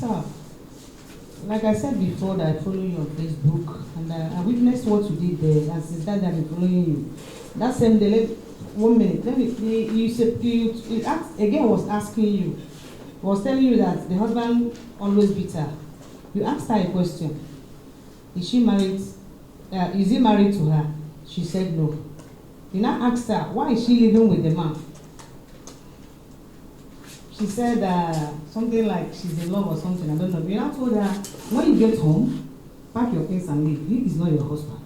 Sir, like I said before that I follow you on Facebook, and I witnessed what you did there, and since that I've been following you. That same day, 1 minute, you said, again was asking you, was telling you that the husband always beat her. You asked her a question. Is she married? Is he married to her? She said no. You now asked her, why is she living with the man? She said something like she's in love or something, I don't know. You now told her, when you get home, pack your things and leave. He is not your husband.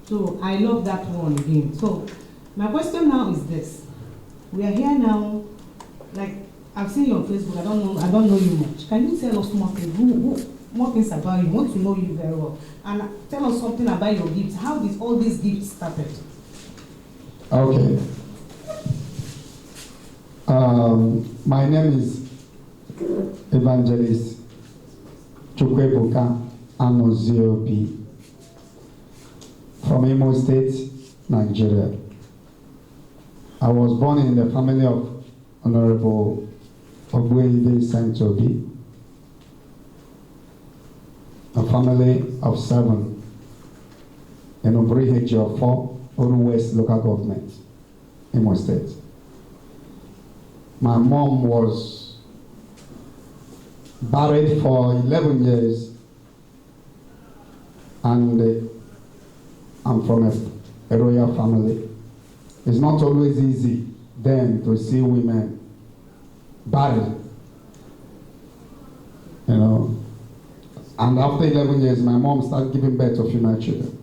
So I love that one again. So my question now is this. We are here now, like I've seen you on Facebook, I don't know you much. Can you tell us more things about you? We want to know you very well. And tell us something about your gifts. How did all these gifts started? Okay. My name is Evangelist Chukwuebuka Anozie Obi from Imo State, Nigeria. I was born in the family of Honorable Vincent Obi, a family of 7 in Ubulu-Ihejifor, Oru-West local government, Imo State. My mom was married for 11 years, and I'm from a royal family. It's not always easy then to see women married, you know. And after 11 years, my mom started giving birth to female children.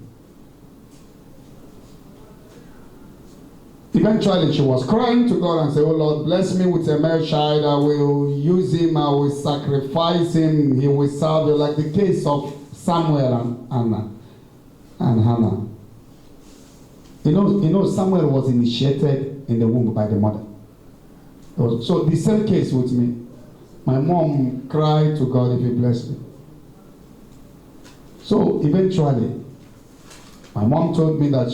Eventually, she was crying to God and said, oh Lord, bless me with a male child. I will use him. I will sacrifice him. He will serve you, like the case of Samuel and Hannah. You know, Samuel was initiated in the womb by the mother. So the same case with me. My mom cried to God, if he bless me. So eventually, my mom told me that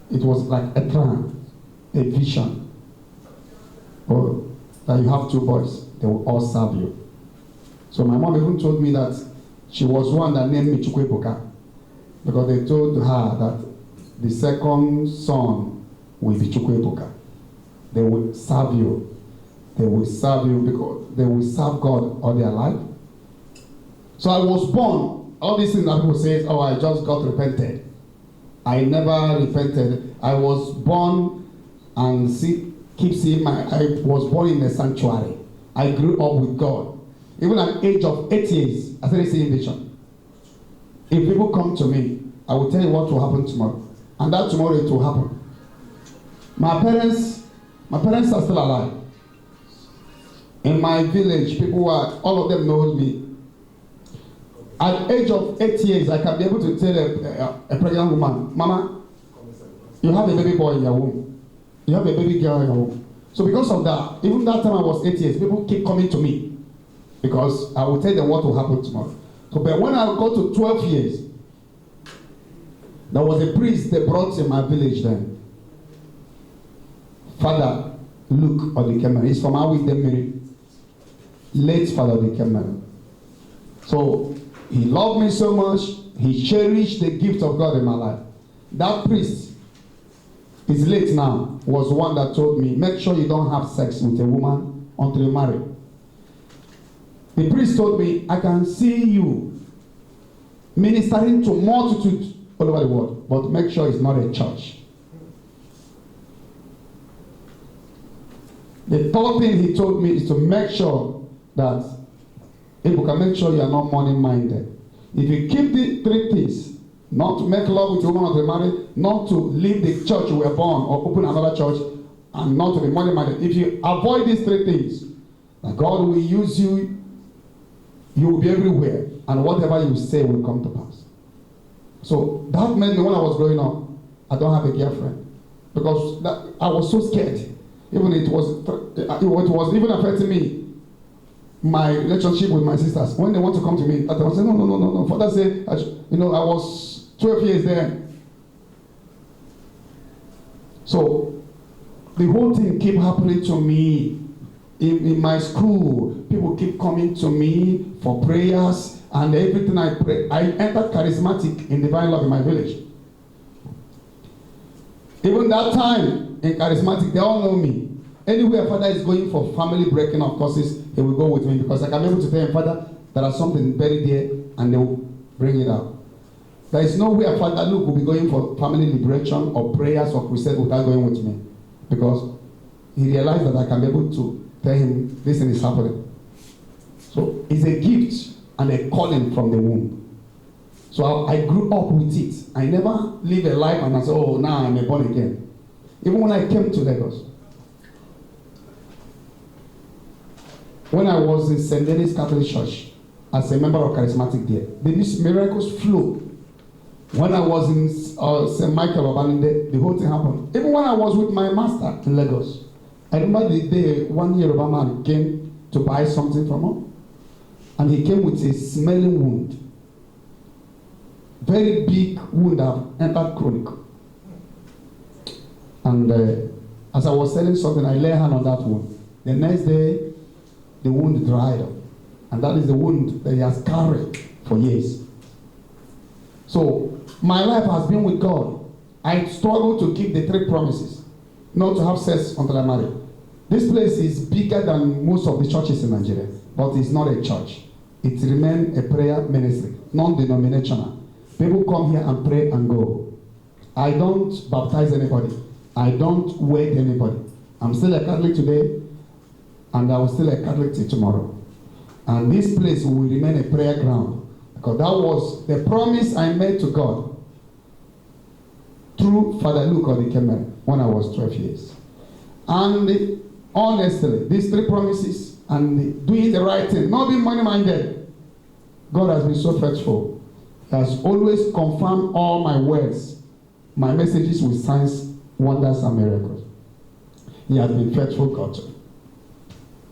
it was like a trance, a vision. Or that you have 2 boys, they will all serve you. So my mom even told me that she was one that named me Chukwuebuka, because they told her that the second son will be Chukwuebuka. They will serve you. They will serve you because they will serve God all their life. So I was born. All these things that people say, oh, I just got repented. I never repented. I was born and keep seeing I was born in a sanctuary. I grew up with God. Even at the age of 8 years, I started seeing vision. If people come to me, I will tell you what will happen tomorrow. And that tomorrow it will happen. My parents are still alive. In my village, all of them know me. At the age of 8 years, I can be able to tell a pregnant woman, Mama, you have a baby boy in your womb. You have a baby girl in your womb. So because of that, even that time I was 8 years, people keep coming to me because I will tell them what will happen tomorrow. So but when I got to 12 years, there was a priest they brought in my village then. Father Luke Odikemere. He's from Awidemiri. Late Father Odikemere. So he loved me so much, he cherished the gift of God in my life. That priest is late now, was one that told me, make sure you don't have sex with a woman until you marry. The priest told me, I can see you ministering to multitudes all over the world, but make sure it's not a church. The third thing he told me is to make sure that Ebuka, make sure you are not money-minded. If you keep the 3 things, not to make love with a woman or to marry, not to leave the church you were born or open another church, and not to be money-minded. If you avoid these 3 things, that God will use you, you will be everywhere, and whatever you say will come to pass. So that made me, when I was growing up, I don't have a girlfriend, because I was so scared. Even it was even affecting me. My relationship with my sisters, when they want to come to me, I was saying, no. Father said, I was 12 years there. So the whole thing kept happening to me. In my school, people keep coming to me for prayers, and everything I pray. I entered charismatic in Divine Love in my village. Even that time in charismatic, they all know me. Anywhere Father is going for family breaking of courses, he will go with me, because I can be able to tell him, Father, there are something buried there, and they will bring it out. There is nowhere Father Luke will be going for family liberation or prayers or crusade without going with me, because he realized that I can be able to tell him this thing is happening. So it's a gift and a calling from the womb. So I grew up with it. I never live a life and I said, oh, now I'm a born again. Even when I came to Lagos, when I was in St. Denis Catholic Church as a member of Charismatic there, these miracles flew. When I was in St. Michael of Alinde, the whole thing happened. Even when I was with my master in Lagos, I remember the day one Yoruba man came to buy something from him, and he came with a smelling wound. Very big wound that entered chronic. And as I was selling something, I laid hand on that wound. The next day, the wound dried up. And that is the wound that he has carried for years. So, my life has been with God. I struggle to keep the 3 promises. Not to have sex until I marry. This place is bigger than most of the churches in Nigeria. But it's not a church. It remains a prayer ministry. Non-denominational. People come here and pray and go. I don't baptize anybody. I don't wed anybody. I'm still a Catholic today, and I will still a Catholic till tomorrow. And this place will remain a prayer ground, because that was the promise I made to God through Father Luke Odikeme when I was 12 years. And honestly, these 3 promises and doing the right thing, not being money-minded, God has been so faithful. He has always confirmed all my words, my messages with signs, wonders, and miracles. He has been faithful, God.